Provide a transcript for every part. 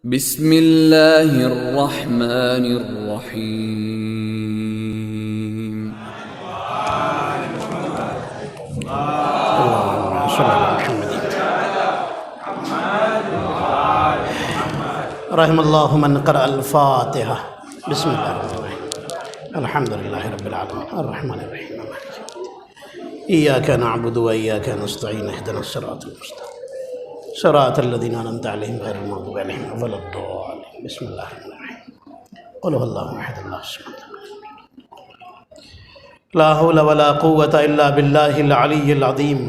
بسم اللہ الرحمن الرحیم۔ رحم اللہ من قرأ الفاتحہ۔ بسم اللہ الرحمن الرحیم، الحمد للہ رب العالمین الرحمن الرحیم، ایاک نعبد و ایاک نستعین، اہدنا الصراط المستقیم صراط الذین انعمت علیہم غیر المغضوب علیہم ولا الضالین۔ بسم اللہ الرحمن الرحیم، قل هو اللہ احد اللہ الصمد لا حول ولا قوة الا باللہ العلی العظیم۔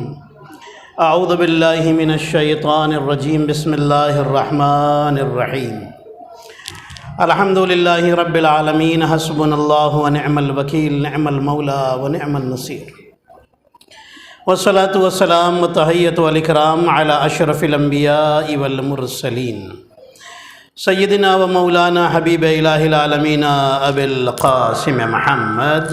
اعوذ باللہ من الشیطان الرجیم، بسم اللہ الرحمن الرحیم، الحمد للہ رب العالمین، حسبنا اللہ ونعم الوکیل، نعم المولا ونعم النصیر، والصلاة والسلام والتحیۃ والاکرام علی اشرف الانبیاء والمرسلین، سیدنا و مولانا حبیب الہ العالمین ابی القاسم محمد،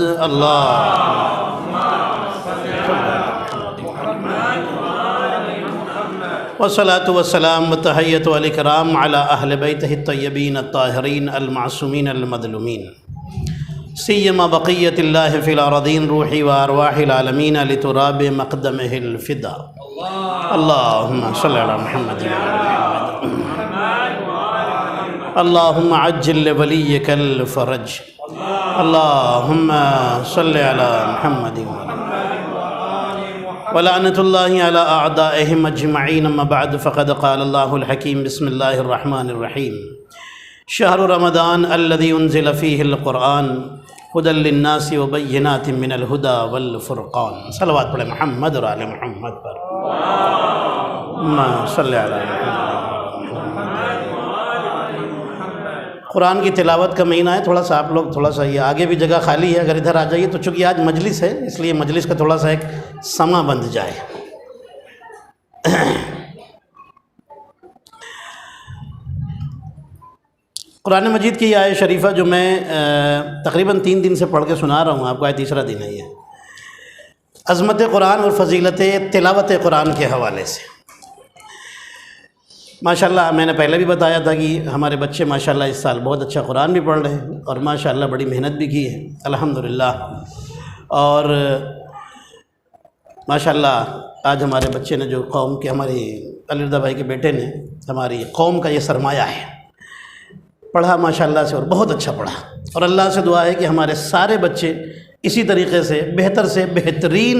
والصلاة والسلام والتحیۃ والاکرام علی اہل بیتہ الطیبین الطاہرین المعصومین المظلومین، سیما بقیت اللہ فی الارضین، روحی و ارواح العالمین لتراب مقدمہ الفدا، اللہم صلی علی محمد اللہم عجل لولیک الفرج، اللہم صلی علی محمد ولعنۃ اللہ علی اعدائہم اجمعین، اما بعد فقد قال اللہ الحکیم، بسم اللہ الرحمن الرحیم، شہر رمضان الذی انزل فیہ القرآن ہدی للناس وبینات من الہدی والفرقان۔ صلوات پڑھیں محمد اور آل محمد پر، اللہم صلی علی محمد۔ قرآن کی تلاوت کا مہینہ ہے، تھوڑا سا آپ لوگ تھوڑا سا یہ آگے بھی جگہ خالی ہے، اگر ادھر آ جائیے تو چونکہ آج مجلس ہے اس لیے مجلس کا تھوڑا سا ایک سما بندھ جائے۔ قرآن مجید کی یہ آیت شریفہ جو میں تقریباً 3 دن سے پڑھ کے سنا رہا ہوں آپ کو، آج تیسرا دن ہے یہ، عظمت قرآن اور فضیلت تلاوت قرآن کے حوالے سے۔ ماشاءاللہ میں نے پہلے بھی بتایا تھا کہ ہمارے بچے ماشاءاللہ اس سال بہت اچھا قرآن بھی پڑھ رہے ہیں اور ماشاءاللہ بڑی محنت بھی کی ہے الحمدللہ، اور ماشاءاللہ آج ہمارے بچے نے جو قوم کے، ہماری علی رضا بھائی کے بیٹے نے ہماری قوم کا یہ سرمایہ ہے، پڑھا ماشاءاللہ سے اور بہت اچھا پڑھا، اور اللہ سے دعا ہے کہ ہمارے سارے بچے اسی طریقے سے بہترین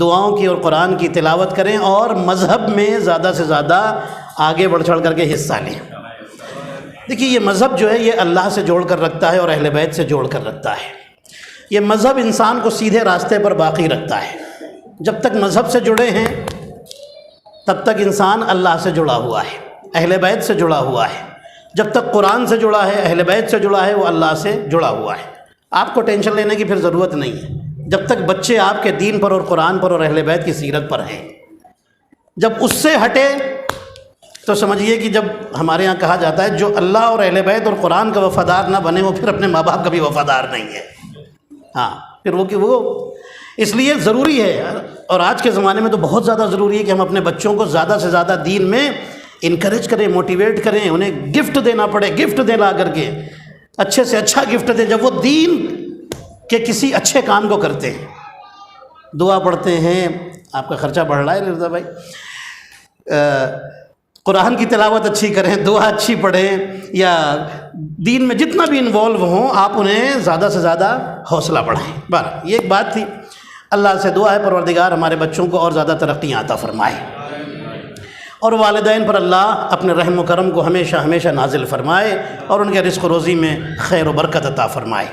دعاؤں کی اور قرآن کی تلاوت کریں اور مذہب میں زیادہ سے زیادہ آگے بڑھ چڑھ کر کے حصہ لیں۔ دیکھیے یہ مذہب جو ہے یہ اللہ سے جوڑ کر رکھتا ہے اور اہل بیت سے جوڑ کر رکھتا ہے، یہ مذہب انسان کو سیدھے راستے پر باقی رکھتا ہے۔ جب تک مذہب سے جڑے ہیں تب تک انسان اللہ سے جڑا ہوا ہے، اہل بیت سے جڑا ہوا ہے، جب تک قرآن سے جڑا ہے، اہل بیت سے جڑا ہے، وہ اللہ سے جڑا ہوا ہے۔ آپ کو ٹینشن لینے کی پھر ضرورت نہیں ہے جب تک بچے آپ کے دین پر اور قرآن پر اور اہل بیت کی سیرت پر ہیں۔ جب اس سے ہٹے تو سمجھیے کہ جب ہمارے یہاں کہا جاتا ہے جو اللہ اور اہل بیت اور قرآن کا وفادار نہ بنے وہ پھر اپنے ماں باپ کا بھی وفادار نہیں ہے۔ ہاں پھر وہ اس لیے ضروری ہے، اور آج کے زمانے میں تو بہت زیادہ ضروری ہے کہ ہم اپنے بچوں کو زیادہ سے زیادہ دین میں انکریج کریں، موٹیویٹ کریں، انہیں گفٹ دینا پڑے، گفٹ دیں لا کر کے، اچھے سے اچھا گفٹ دیں جب وہ دین کے کسی اچھے کام کو کرتے ہیں، دعا پڑھتے ہیں۔ آپ کا خرچہ بڑھ رہا ہے رضا بھائی، قرآن کی تلاوت اچھی کریں، دعا اچھی پڑھیں، یا دین میں جتنا بھی انوالو ہوں آپ انہیں زیادہ سے زیادہ حوصلہ بڑھائیں۔ بس یہ ایک بات تھی، اللہ سے دعا ہے پروردگار ہمارے بچوں کو اور زیادہ ترقیاں عطا فرمائے، اور والدین پر اللہ اپنے رحم و کرم کو ہمیشہ ہمیشہ نازل فرمائے اور ان کے رزق و روزی میں خیر و برکت عطا فرمائے۔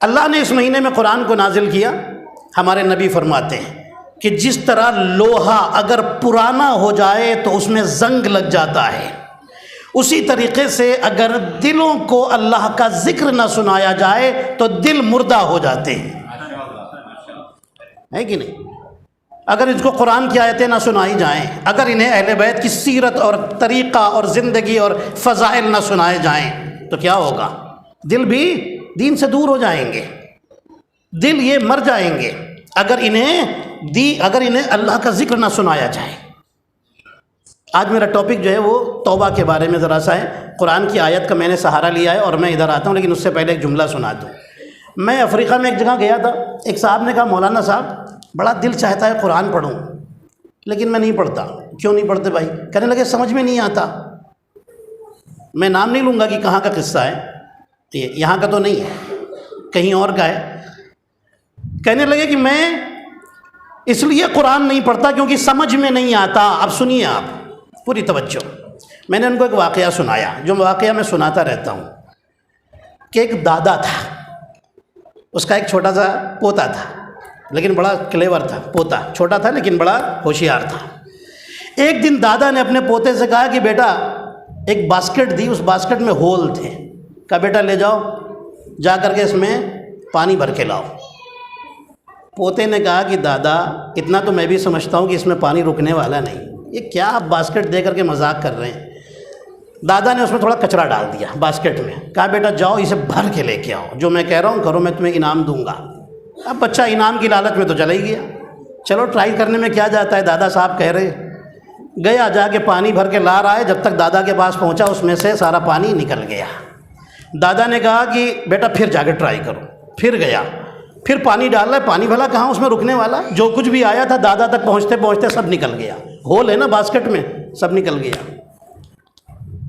اللہ نے اس مہینے میں قرآن کو نازل کیا، ہمارے نبی فرماتے ہیں کہ جس طرح لوہا اگر پرانا ہو جائے تو اس میں زنگ لگ جاتا ہے، اسی طریقے سے اگر دلوں کو اللہ کا ذکر نہ سنایا جائے تو دل مردہ ہو جاتے ہیں، ہے کہ نہیں؟ اگر اس کو قرآن کی آیتیں نہ سنائی جائیں، اگر انہیں اہل بیت کی سیرت اور طریقہ اور زندگی اور فضائل نہ سنائے جائیں تو کیا ہوگا؟ دل بھی دین سے دور ہو جائیں گے، دل یہ مر جائیں گے اگر انہیں اللہ کا ذکر نہ سنایا جائے۔ آج میرا ٹاپک جو ہے وہ توبہ کے بارے میں ذرا سا ہے۔ قرآن کی آیت کا میں نے سہارا لیا ہے اور میں ادھر آتا ہوں، لیکن اس سے پہلے ایک جملہ سنا دوں۔ میں افریقہ میں ایک جگہ گیا تھا، ایک صاحب نے کہا مولانا صاحب بڑا دل چاہتا ہے قرآن پڑھوں لیکن میں نہیں پڑھتا۔ کیوں نہیں پڑھتے بھائی؟ کہنے لگے سمجھ میں نہیں آتا۔ میں نام نہیں لوں گا کہ کہاں کا قصہ ہے، یہاں کا تو نہیں ہے، کہیں اور کا ہے۔ کہنے لگے کہ میں اس لیے قرآن نہیں پڑھتا کیونکہ سمجھ میں نہیں آتا۔ اب سنیے آپ پوری توجہ۔ میں نے ان کو ایک واقعہ سنایا، جو واقعہ میں سناتا رہتا ہوں، کہ ایک دادا تھا، اس کا ایک چھوٹا سا پوتا تھا، لیکن بڑا کلیور تھا۔ پوتا چھوٹا تھا لیکن بڑا ہوشیار تھا۔ ایک دن دادا نے اپنے پوتے سے کہا کہ بیٹا، ایک باسکٹ دی، اس باسکٹ میں ہول تھے، کہا بیٹا لے جاؤ، جا کر کے اس میں پانی بھر کے لاؤ۔ پوتے نے کہا کہ دادا اتنا تو میں بھی سمجھتا ہوں کہ اس میں پانی رکنے والا نہیں، یہ کیا آپ باسکٹ دے کر کے مذاق کر رہے ہیں۔ دادا نے اس میں تھوڑا کچرا ڈال دیا باسکٹ میں، کہا بیٹا جاؤ اسے بھر کے لے کے آؤ، جو میں کہہ رہا ہوں کرو، میں تمہیں انعام دوں گا۔ اب بچہ انعام کی لالچ میں تو چلا ہی گیا، چلو ٹرائی کرنے میں کیا جاتا ہے، دادا صاحب کہہ رہے۔ گیا، جا کے پانی بھر کے لا رہا ہے، جب تک دادا کے پاس پہنچا اس میں سے سارا پانی نکل گیا۔ دادا نے کہا کہ بیٹا پھر جا کے ٹرائی کرو۔ پھر گیا، پھر پانی ڈال رہا ہے، پانی بھلا کہاں اس میں رکنے والا، جو کچھ بھی آیا تھا دادا تک پہنچتے پہنچتے سب نکل گیا، ہول ہے نا باسکٹ میں، سب نکل گیا۔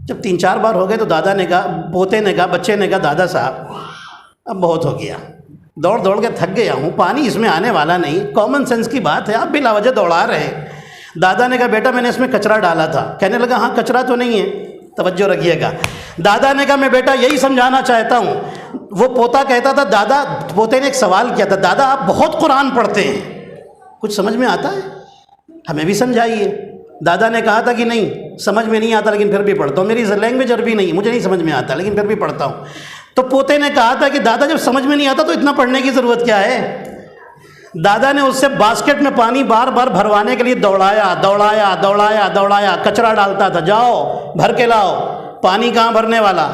جب 3-4 بار ہو گئے تو دادا نے کہا، پوتے نے کہا، بچے نے کہا دادا صاحب اب بہت ہو گیا، دوڑ دوڑ کے تھک گیا ہوں، پانی اس میں آنے والا نہیں، کامن سینس کی بات ہے، آپ بلا وجہ دوڑا رہے۔ دادا نے کہا بیٹا میں نے اس میں کچرا ڈالا تھا۔ کہنے لگا ہاں کچرا تو نہیں ہے، توجہ رکھیے گا۔ دادا نے کہا میں بیٹا یہی سمجھانا چاہتا ہوں۔ وہ پوتا کہتا تھا دادا، پوتے نے ایک سوال کیا تھا، دادا آپ بہت قرآن پڑھتے ہیں، کچھ سمجھ میں آتا ہے؟ ہمیں بھی سمجھائیے۔ دادا نے کہا تھا کہ نہیں سمجھ میں نہیں آتا لیکن پھر بھی پڑھتا ہوں، میری لینگویج عربی نہیں، مجھے نہیں سمجھ میں آتا لیکن پھر بھی پڑھتا ہوں۔ تو پوتے نے کہا تھا کہ دادا جب سمجھ میں نہیں آتا تو اتنا پڑھنے کی ضرورت کیا ہے؟ دادا نے اس سے باسکٹ میں پانی بار بار بھروانے کے لیے دوڑایا دوڑایا دوڑایا دوڑایا، کچرا ڈالتا تھا، جاؤ بھر کے لاؤ، پانی کہاں بھرنے والا۔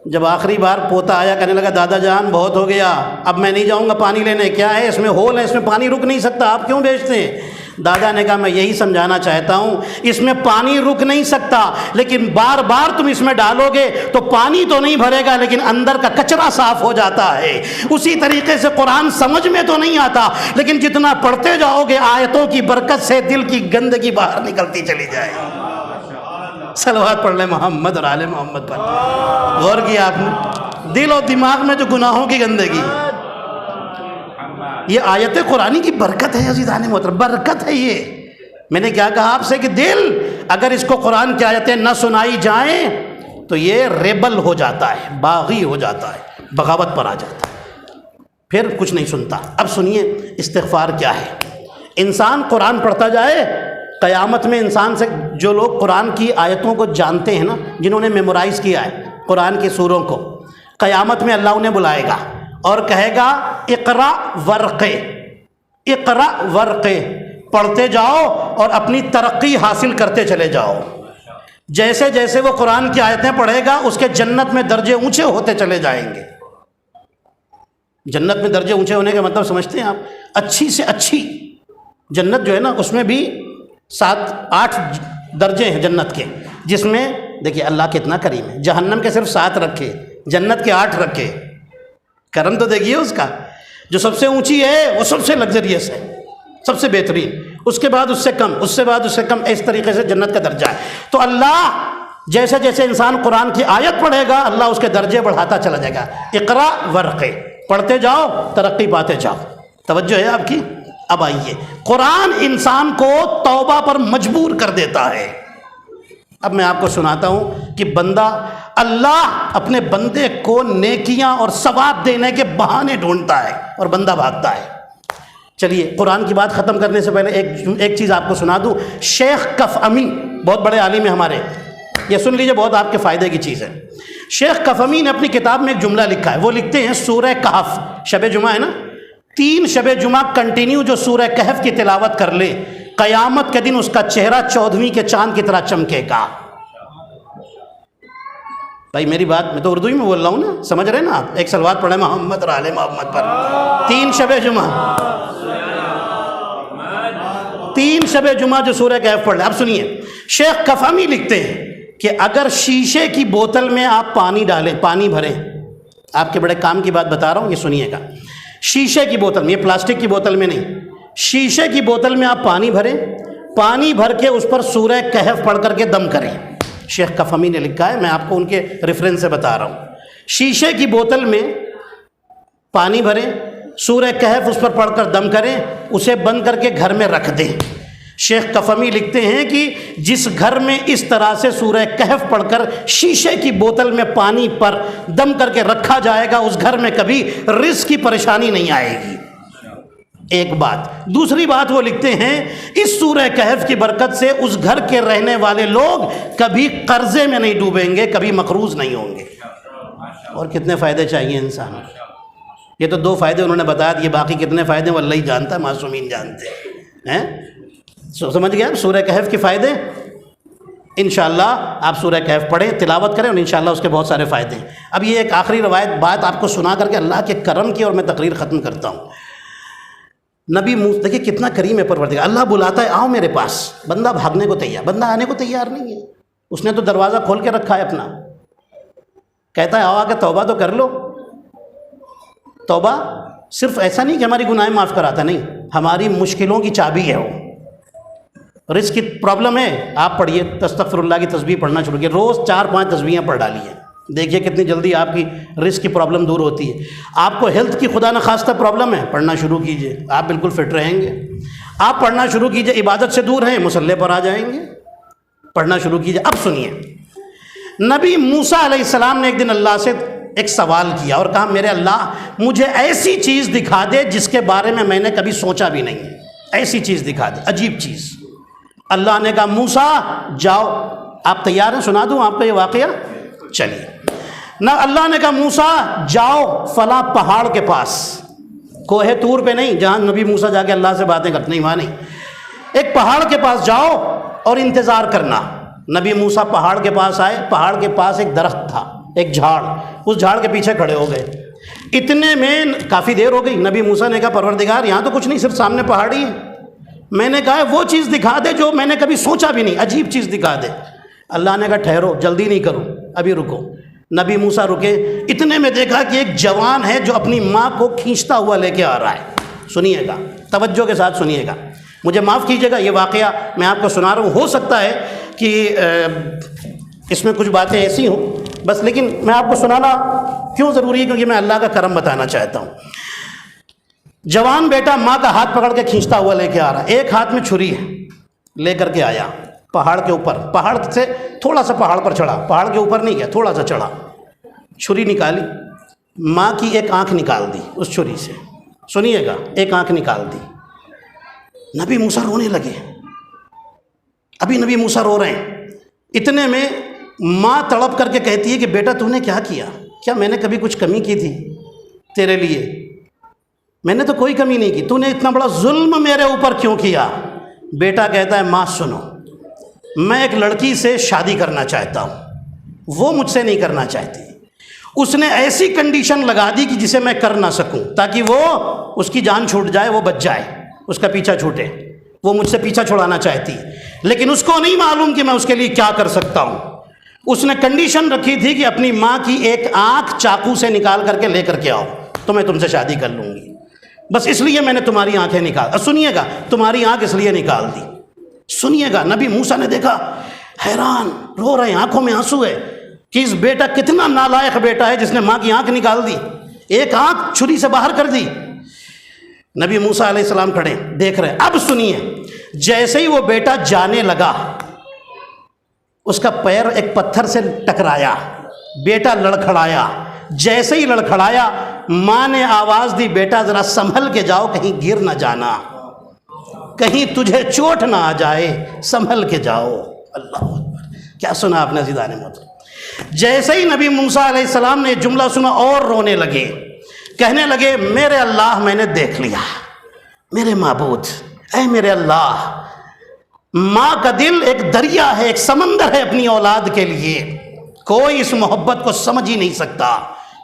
جب آخری بار پوتا آیا، کہنے لگا دادا جان بہت ہو گیا، اب میں نہیں جاؤں گا پانی لینے، کیا ہے اس میں ہول ہے، اس میں پانی رک نہیں سکتا، آپ کیوں بھیجتے ہیں؟ دادا نے کہا میں یہی سمجھانا چاہتا ہوں، اس میں پانی رک نہیں سکتا، لیکن بار بار تم اس میں ڈالو گے تو پانی تو نہیں بھرے گا لیکن اندر کا کچرا صاف ہو جاتا ہے۔ اسی طریقے سے قرآن سمجھ میں تو نہیں آتا لیکن جتنا پڑھتے جاؤ گے آیتوں کی برکت سے دل کی گندگی باہر نکلتی چلی جائے گی۔ صلوات پڑھ لیں محمد اور آل محمد پر۔ غور کیا آپ نے؟ دل اور دماغ میں جو گناہوں کی گندگی، یہ آیت قرآنی کی برکت ہے عزیزان محترم، برکت ہے یہ۔ میں نے کیا کہا آپ سے کہ دل اگر اس کو قرآن کی آیتیں نہ سنائی جائیں تو یہ ریبل ہو جاتا ہے، باغی ہو جاتا ہے، بغاوت پر آ جاتا ہے، پھر کچھ نہیں سنتا۔ اب سنیے استغفار کیا ہے۔ انسان قرآن پڑھتا جائے، قیامت میں انسان سے جو لوگ قرآن کی آیتوں کو جانتے ہیں نا، جنہوں نے میمورائز کیا ہے قرآن کی سوروں کو، قیامت میں اللہ انہیں بلائے گا اور کہے گا اقرا ورقے، اقرا ورقے، پڑھتے جاؤ اور اپنی ترقی حاصل کرتے چلے جاؤ۔ جیسے جیسے وہ قرآن کی آیتیں پڑھے گا اس کے جنت میں درجے اونچے ہوتے چلے جائیں گے۔ جنت میں درجے اونچے ہونے کا مطلب سمجھتے ہیں آپ؟ اچھی سے اچھی جنت جو ہے نا، اس میں بھی 7-8 درجے ہیں جنت کے، جس میں دیکھیے اللہ کتنا کریم ہے، جہنم کے صرف 7 رکھے، جنت کے 8 رکھے۔ کرم تو دیکھیے اس کا، جو سب سے اونچی ہے وہ سب سے لگزریس ہے، سب سے بہترین، اس کے بعد اس سے کم، اس سے بعد اس سے کم، اس طریقے سے جنت کا درجہ ہے۔ تو اللہ جیسے جیسے انسان قرآن کی آیت پڑھے گا اللہ اس کے درجے بڑھاتا چلا جائے گا۔ اقرا ورقے، پڑھتے جاؤ ترقی پاتے جاؤ۔ توجہ ہے آپ کی؟ اب آئیے، قرآن انسان کو توبہ پر مجبور کر دیتا ہے۔ اب میں آپ کو سناتا ہوں کہ بندہ، اللہ اپنے بندے کو نیکیاں اور ثواب دینے کے بہانے ڈھونڈتا ہے اور بندہ بھاگتا ہے۔ چلیے قرآن کی بات ختم کرنے سے پہلے ایک چیز آپ کو سنا دوں۔ شیخ کف امی بہت بڑے عالم ہیں ہمارے، یہ سن لیجئے، بہت آپ کے فائدے کی چیز ہے۔ شیخ کف امی نے اپنی کتاب میں ایک جملہ لکھا ہے، وہ لکھتے ہیں سورہ کہف، شب جمعہ ہے نا، 3 شب جمعہ کنٹینیو جو سورہ کہف کی تلاوت کر لے، قیامت کے دن اس کا چہرہ 14ویں کے چاند کی طرح چمکے گا۔ بھائی میری بات میں تو اردو ہی میں بول رہا ہوں نا، سمجھ رہے نا آپ؟ ایک صلوات پڑھیں محمد اور آل محمد پر۔ 3 شب جمعہ 3 شب جمعہ جو سورہ کہف پڑھ لیں. اب سنیے، شیخ کفامی لکھتے ہیں کہ اگر شیشے کی بوتل میں آپ پانی ڈالیں، پانی بھریں، آپ کے بڑے کام کی بات بتا رہا ہوں، یہ سنیے گا. شیشے کی بوتل میں، یہ پلاسٹک کی بوتل میں نہیں، شیشے کی بوتل میں آپ پانی بھریں، پانی بھر کے اس پر سورہ کہف پڑھ کر کے دم کریں. شیخ کفامی نے لکھا ہے، میں آپ کو ان کے ریفرنس سے بتا رہا ہوں. شیشے کی بوتل میں پانی بھریں، سورہ کہف اس پر پڑھ کر دم کریں، اسے بند کر کے گھر میں رکھ دیں. شیخ کفمی لکھتے ہیں کہ جس گھر میں اس طرح سے سورہ کہف پڑھ کر شیشے کی بوتل میں پانی پر دم کر کے رکھا جائے گا، اس گھر میں کبھی رزق کی پریشانی نہیں آئے گی. ایک بات. دوسری بات وہ لکھتے ہیں اس سورہ کہف کی برکت سے اس گھر کے رہنے والے لوگ کبھی قرضے میں نہیں ڈوبیں گے، کبھی مقروض نہیں ہوں گے. اور کتنے فائدے چاہیے انسان کو. یہ تو 2 فائدے انہوں نے بتا دیے، باقی کتنے فائدے وہ اللہ ہی جانتا ہے، معصومین جانتے ہیں. سمجھ گئے سورہ کہف کے فائدے؟ انشاءاللہ آپ سورہ کہف پڑھیں، تلاوت کریں، اور انشاءاللہ اس کے بہت سارے فائدے ہیں. اب یہ ایک آخری بات آپ کو سنا کر کے اللہ کے کرم کی اور میں تقریر ختم کرتا ہوں. نبی موسیٰ دیکھیں کتنا کریم ہے پروردگار. اللہ بلاتا ہے آؤ میرے پاس، بندہ بھاگنے کو تیار، بندہ آنے کو تیار نہیں ہے. اس نے تو دروازہ کھول کے رکھا ہے اپنا، کہتا ہے آؤ آ کے توبہ تو کر لو. توبہ صرف ایسا نہیں کہ ہماری گناہیں معاف کراتا، نہیں، ہماری مشکلوں کی چابی ہے وہ. رزق کی پرابلم ہے، آپ پڑھیے استغفر اللہ کی تسبیح پڑھنا شروع کیے، روز 4-5 تسبیحیں پڑھ ڈالیے، دیکھیے کتنی جلدی آپ کی رزق کی پرابلم دور ہوتی ہے. آپ کو ہیلتھ کی خدا نخواستہ پرابلم ہے، پڑھنا شروع کیجئے، آپ بالکل فٹ رہیں گے. آپ پڑھنا شروع کیجئے، عبادت سے دور ہیں، مصلی پر آ جائیں گے، پڑھنا شروع کیجئے. اب سنیے، نبی موسیٰ علیہ السلام نے ایک دن اللہ سے ایک سوال کیا اور کہا میرے اللہ مجھے ایسی چیز دکھا دے جس کے بارے میں نے کبھی سوچا بھی نہیں، ایسی چیز دکھا دے، عجیب چیز. اللہ نے کہا موسیٰ جاؤ. آپ تیار ہیں سنا دوں آپ کو یہ واقعہ؟ چلیے نہ. اللہ نے کہا موسیٰ جاؤ فلاں پہاڑ کے پاس، کوہ طور پہ نہیں جہاں نبی موسیٰ جا کے اللہ سے باتیں کرتے، نہیں وہاں نہیں، ایک پہاڑ کے پاس جاؤ اور انتظار کرنا. نبی موسیٰ پہاڑ کے پاس آئے، پہاڑ کے پاس ایک درخت تھا، ایک جھاڑ، اس جھاڑ کے پیچھے کھڑے ہو گئے. اتنے میں کافی دیر ہو گئی. نبی موسیٰ نے کہا پروردگار یہاں تو کچھ نہیں، صرف سامنے پہاڑی ہے. میں نے کہا وہ چیز دکھا دے جو میں نے کبھی سوچا بھی نہیں، عجیب چیز دکھا دے. اللہ نے کہا ٹھہرو، جلدی نہیں کرو، ابھی رکو. نبی موسیٰ رکے. اتنے میں دیکھا کہ ایک جوان ہے جو اپنی ماں کو کھینچتا ہوا لے کے آ رہا ہے. سنیے گا، توجہ کے ساتھ سنیے گا، مجھے معاف کیجیے گا، یہ واقعہ میں آپ کو سنا رہا ہوں، ہو سکتا ہے کہ اس میں کچھ باتیں ایسی ہوں بس، لیکن میں آپ کو سنانا کیوں ضروری ہے؟ کیونکہ میں اللہ کا کرم بتانا چاہتا ہوں. جوان بیٹا ماں کا ہاتھ پکڑ کے کھینچتا ہوا لے کے آ رہا ہے، ایک ہاتھ میں چھری ہے، لے کر کے آیا پہاڑ کے اوپر، پہاڑ سے تھوڑا سا پہاڑ پر چڑھا، پہاڑ کے اوپر نہیں گیا، تھوڑا سا چڑھا، چھری نکالی، ماں کی ایک آنکھ نکال دی اس چھری سے. سنیے گا، ایک آنکھ نکال دی. نبی موسیٰ رونے لگے. ابھی نبی موسیٰ رو رہے ہیں. اتنے میں ماں تڑپ کر کے کہتی ہے کہ بیٹا تو نے کیا کیا؟ کیا میں نے کبھی کچھ کمی کی تھی تیرے لیے؟ میں نے تو کوئی کمی نہیں کی، تو نے اتنا بڑا ظلم میرے اوپر کیوں کیا؟ بیٹا کہتا ہے ماں سنو، میں ایک لڑکی سے شادی کرنا چاہتا ہوں، وہ مجھ سے نہیں کرنا چاہتی. اس نے ایسی کنڈیشن لگا دی کہ جسے میں کر نہ سکوں، تاکہ وہ اس کی جان چھوٹ جائے، وہ بچ جائے، اس کا پیچھا چھوٹے. وہ مجھ سے پیچھا چھڑانا چاہتی ہے، لیکن اس کو نہیں معلوم کہ میں اس کے لیے کیا کر سکتا ہوں. اس نے کنڈیشن رکھی تھی کہ اپنی ماں کی ایک آنکھ چاقو سے نکال کر کے لے کر کے آؤ تو میں تم سے شادی کر لوں گی. بس اس لیے میں نے تمہاری آنکھیں نکال، سنیے گا، تمہاری آنکھ اس لیے نکال دی. سنیے گا، نبی موسیٰ نے دیکھا، حیران، رو رہے ہیں، آنکھوں میں آنسو ہے کہ اس بیٹا کتنا نالائق بیٹا ہے جس نے ماں کی آنکھ نکال دی، ایک آنکھ چھری سے باہر کر دی. نبی موسیٰ علیہ السلام کھڑے دیکھ رہے. اب سنیے، جیسے ہی وہ بیٹا جانے لگا، اس کا پیر ایک پتھر سے ٹکرایا، بیٹا لڑکھڑایا. جیسے ہی لڑکھڑایا، ماں نے آواز دی بیٹا ذرا سنبھل کے جاؤ، کہیں گر نہ جانا، کہیں تجھے چوٹ نہ آ جائے، سنبھل کے جاؤ. اللہ اکبر، کیا سنا آپ نے عزیزان محترم؟ جیسے ہی نبی موسیٰ علیہ السلام نے جملہ سنا اور رونے لگے، کہنے لگے میرے اللہ میں نے دیکھ لیا، میرے معبود، اے میرے اللہ، ماں کا دل ایک دریا ہے، ایک سمندر ہے اپنی اولاد کے لیے، کوئی اس محبت کو سمجھ ہی نہیں سکتا.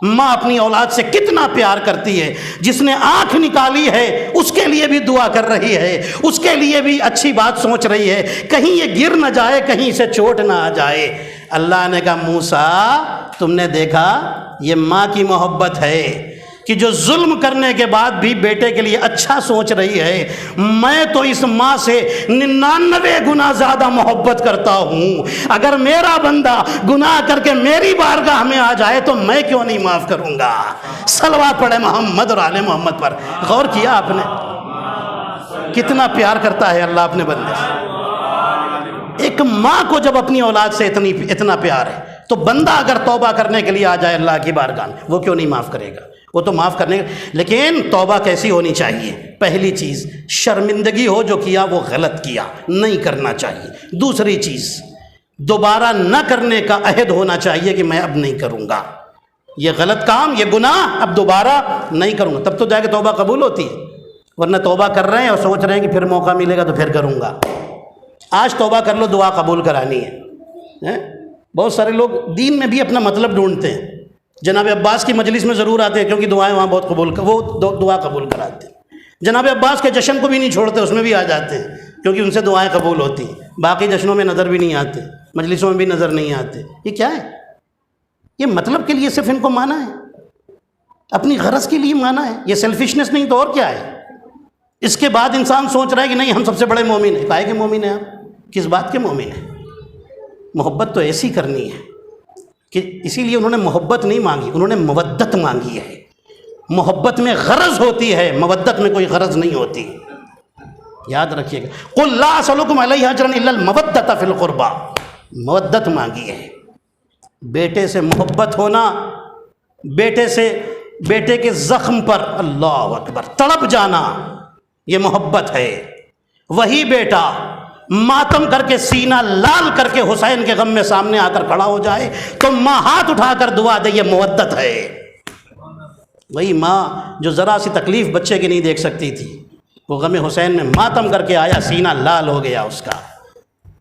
ماں اپنی اولاد سے کتنا پیار کرتی ہے. جس نے آنکھ نکالی ہے اس کے لیے بھی دعا کر رہی ہے, اس کے لیے بھی اچھی بات سوچ رہی ہے, کہیں یہ گر نہ جائے, کہیں اسے چوٹ نہ آ جائے. اللہ نے کہا موسیٰ تم نے دیکھا یہ ماں کی محبت ہے کہ جو ظلم کرنے کے بعد بھی بیٹے کے لیے اچھا سوچ رہی ہے. میں تو اس ماں سے 99 گنا زیادہ محبت کرتا ہوں. اگر میرا بندہ گناہ کر کے میری بارگاہ میں آ جائے تو میں کیوں نہیں معاف کروں گا. صلوات پڑھے محمد اور آل محمد پر. غور کیا آپ نے کتنا پیار کرتا ہے اللہ اپنے بندے سے. ایک ماں کو جب اپنی اولاد سے اتنا پیار ہے تو بندہ اگر توبہ کرنے کے لیے آ جائے اللہ کی بارگاہ میں, وہ کیوں نہیں معاف کرے گا. وہ تو معاف کرنے گا, لیکن توبہ کیسی ہونی چاہیے. پہلی چیز شرمندگی ہو, جو کیا وہ غلط کیا, نہیں کرنا چاہیے. دوسری چیز دوبارہ نہ کرنے کا عہد ہونا چاہیے کہ میں اب نہیں کروں گا یہ غلط کام, یہ گناہ اب دوبارہ نہیں کروں گا. تب تو جا کے توبہ قبول ہوتی ہے. ورنہ توبہ کر رہے ہیں اور سوچ رہے ہیں کہ پھر موقع ملے گا تو پھر کروں گا. آج توبہ کر لو, دعا قبول کرانی ہے. بہت سارے لوگ دین میں بھی اپنا مطلب ڈھونڈتے ہیں. جناب عباس کی مجلس میں ضرور آتے ہیں کیونکہ دعائیں وہاں بہت قبول وہ دعا قبول کراتے ہیں. جناب عباس کے جشن کو بھی نہیں چھوڑتے, اس میں بھی آ جاتے ہیں کیونکہ ان سے دعائیں قبول ہوتی ہیں. باقی جشنوں میں نظر بھی نہیں آتے, مجلسوں میں بھی نظر نہیں آتے. یہ کیا ہے؟ یہ مطلب کے لیے صرف ان کو مانا ہے, اپنی غرض کے لیے مانا ہے. یہ سیلفشنس نہیں تو اور کیا ہے. اس کے بعد انسان سوچ رہا ہے کہ نہیں ہم سب سے بڑے مومن ہیں. کائے کے مومن ہیں آپ؟ کس بات کے مومن ہیں؟ محبت تو ایسی کرنی ہے کہ اسی لیے انہوں نے محبت نہیں مانگی, انہوں نے مودت مانگی ہے. محبت میں غرض ہوتی ہے, مودت میں کوئی غرض نہیں ہوتی. یاد رکھیے گا. قل لا اسألکم علیہ اجرا الا المودۃ فی القربى. مودت مانگی ہے. بیٹے سے محبت ہونا, بیٹے کے زخم پر اللہ اکبر تڑپ جانا, یہ محبت ہے. وہی بیٹا ماتم کر کے سینہ لال کر کے حسین کے غم میں سامنے آ کر کھڑا ہو جائے تو ماں ہاتھ اٹھا کر دعا دے, یہ مودت ہے. وہی ماں جو ذرا سی تکلیف بچے کی نہیں دیکھ سکتی تھی, وہ غم حسین میں ماتم کر کے آیا, سینہ لال ہو گیا اس کا,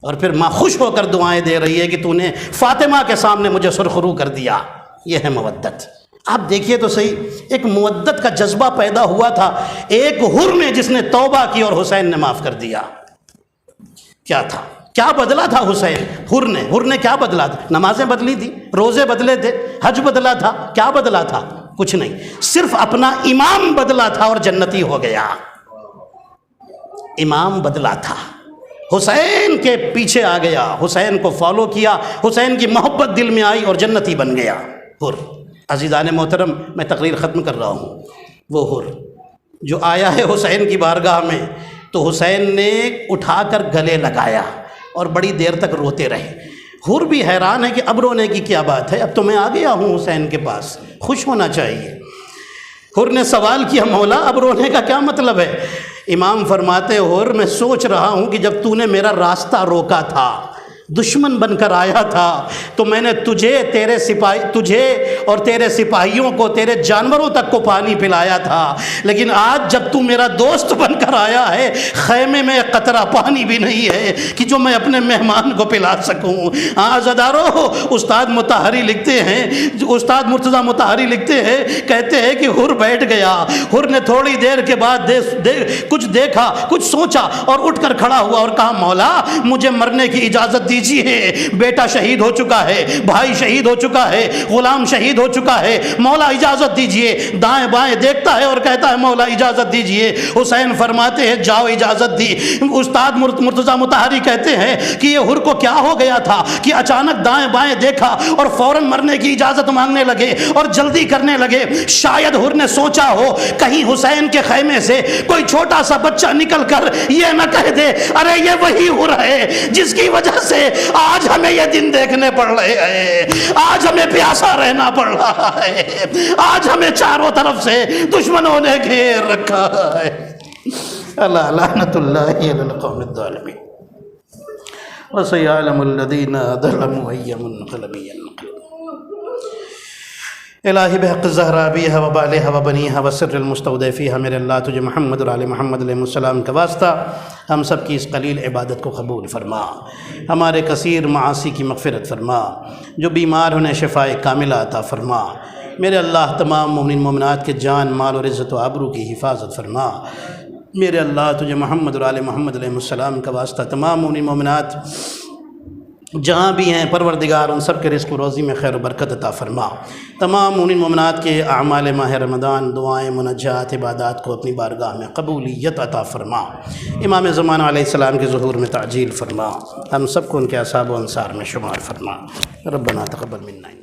اور پھر ماں خوش ہو کر دعائیں دے رہی ہے کہ تو نے فاطمہ کے سامنے مجھے سرخرو کر دیا. یہ ہے مودت. آپ دیکھیے تو صحیح, ایک مودت کا جذبہ پیدا ہوا تھا ایک حر میں جس نے توبہ کی اور حسین نے معاف کر دیا. کیا تھا, کیا بدلا تھا حسین؟ حر نے کیا بدلا تھا؟ نمازیں بدلی تھی, روزے بدلے تھے, حج بدلا تھا. کیا بدلا تھا؟ کچھ نہیں, صرف اپنا امام بدلا تھا اور جنتی ہو گیا. امام بدلا تھا, حسین کے پیچھے آ گیا, حسین کو فالو کیا, حسین کی محبت دل میں آئی اور جنتی بن گیا. حر. عزیزان محترم, میں تقریر ختم کر رہا ہوں. وہ حر جو آیا ہے حسین کی بارگاہ میں تو حسین نے اٹھا کر گلے لگایا اور بڑی دیر تک روتے رہے. حر بھی حیران ہے کہ اب رونے کی کیا بات ہے, اب تو میں آ گیا ہوں حسین کے پاس, خوش ہونا چاہیے. حر نے سوال کیا, مولا اب رونے کا کیا مطلب ہے؟ امام فرماتے, حر میں سوچ رہا ہوں کہ جب تو نے میرا راستہ روکا تھا, دشمن بن کر آیا تھا, تو میں نے تجھے اور تیرے سپاہیوں کو, تیرے جانوروں تک کو پانی پلایا تھا. لیکن آج جب تو میرا دوست بن کر آیا ہے, خیمے میں ایک قطرہ پانی بھی نہیں ہے کہ جو میں اپنے مہمان کو پلا سکوں. عزادارو, استاد مطہری لکھتے ہیں, استاد مرتضیٰ مطہری لکھتے ہیں, کہتے ہیں کہ حر بیٹھ گیا. حر نے تھوڑی دیر کے بعد کچھ دیکھا, کچھ سوچا اور اٹھ کر کھڑا ہوا اور کہا, مولا مجھے مرنے کی اجازت دیجیے. بیٹا شہید ہو چکا ہے, بھائی شہید ہو چکا ہے, غلام شہید ہو چکا ہے, مولا اجازت دیجیے. دائیں بائیں دیکھتا ہے اور کہتا ہے, مولا اجازت دیجیے. حسین فرماتے ہیں, جاؤ اجازت دی. استاد مرتضیٰ مطہری کہتے ہیں کہ یہ حر کو کیا ہو گیا تھا کہ اچانک دائیں بائیں دیکھا اور فوراً مرنے کی اجازت مانگنے لگے اور جلدی کرنے لگے. شاید حر نے سوچا ہو کہیں حسین کے خیمے سے کوئی چھوٹا سا بچہ نکل کر یہ نہ کہہ دے, ارے یہ وہی حر ہے جس کی وجہ سے آج ہمیں یہ دن دیکھنے پڑ رہے ہیں, آج ہمیں پیاسا رہنا پڑ رہا ہے, آج ہمیں چاروں طرف سے دشمنوں نے گھیر رکھا ہے. اللہ لعنت اللہ علی القوم الظالمین. وسيعلم الذين ظلموا أي منقلب ينقلبون. الہی بحق الزہرا بیہا و بالہا و بنیہا و سر المستودع فیہا, میرے اللہ تجھے محمد اور آل محمد علیہ السلام کا واسطہ ہم سب کی اس قلیل عبادت کو قبول فرما, ہمارے کثیر معاصی کی مغفرت فرما, جو بیمار انہیں شفاء کاملہ عطا فرما, میرے اللہ تمام مومنین مومنات کے جان مال اور عزت و آبرو کی حفاظت فرما۔ میرے اللہ تجھے محمد اور آل محمد علیہ السلام کا واسطہ تمام مومنین مومنات جہاں بھی ہیں پروردگار ان سب کے رزق و روزی میں خیر و برکت عطا فرما۔ تمام مومنین مومنات کے اعمال ماہ رمضان دعائیں مناجات عبادات کو اپنی بارگاہ میں قبولیت عطا فرما۔ امام زمانہ علیہ السلام کے ظہور میں تعجیل فرما۔ ہم سب کو ان کے اصحاب و انصار میں شمار فرما۔ ربنا تقبل منا۔